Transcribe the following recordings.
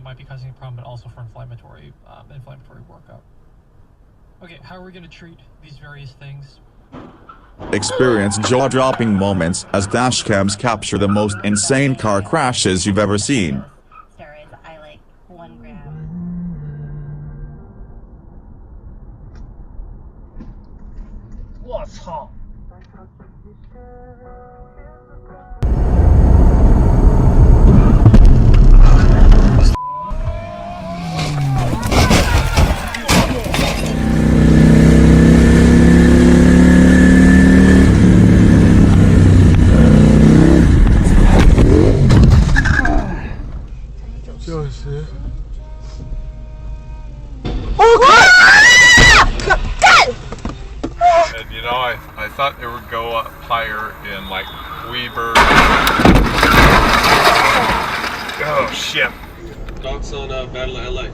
might be causing a problem, but also for inflammatory workup. Okay, how are we going to treat these various things? Experience jaw-dropping moments as dashcams capture the most insane car crashes you've ever seen. Steroids, I like 1 gram. What's hot? And you know, I thought it would go up higher in like Weber. Oh shit. Thoughts on Battle of LA?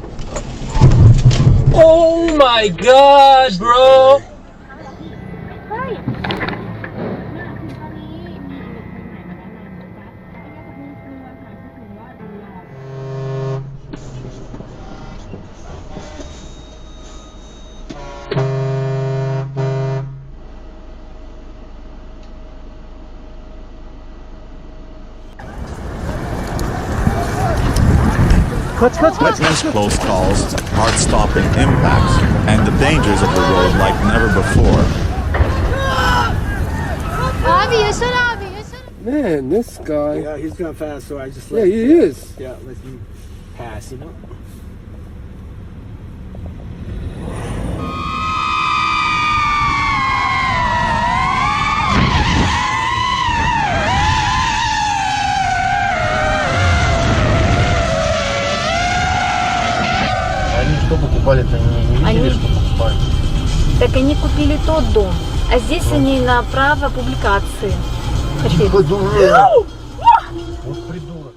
Oh my god, bro! Witness close calls, heart-stopping impacts, and the dangers of the road like never before. Man, this guy. Yeah, he's going fast, so I just let Yeah, he is. Yeah, let you pass, you know? Они что покупали-то? Не видели, что покупали? Так они купили тот дом, а здесь они на право публикации хотели. Вот придурок.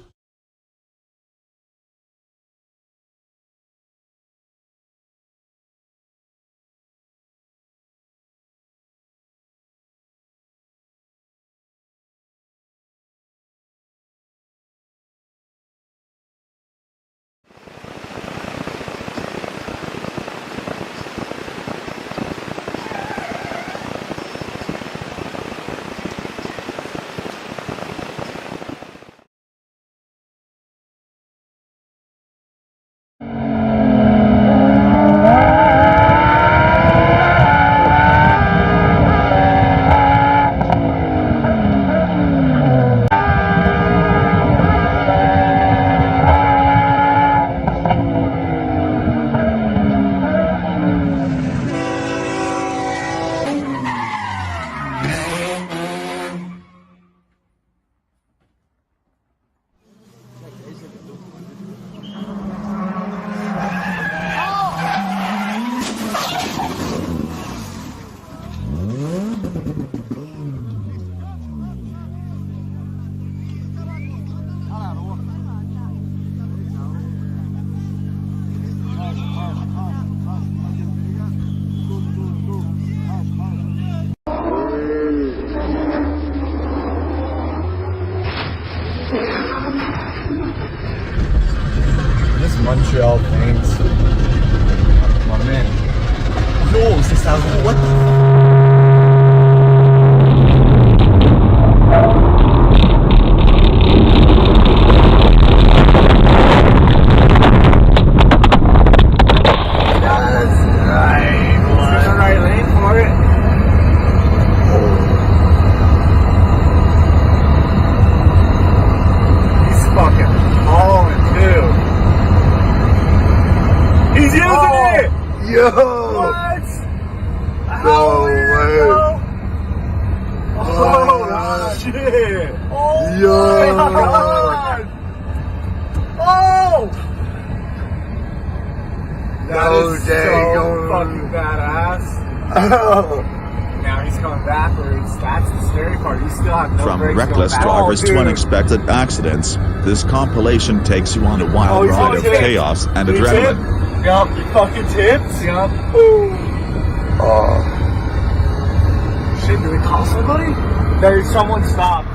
Montreal things. My man. Yo, this sounds what the Yo! What? No way! Oh, shit! Oh, yo! My God. Oh! That is so fucking badass. Oh. Now he's coming backwards. That's the scary part. You still have no From brakes reckless going back. drivers to dude. unexpected accidents, this compilation takes you on a wild ride of chaos and adrenaline. Yup, you fucking tips. Yup. Oh. Shit, do we call somebody? There's someone stopped.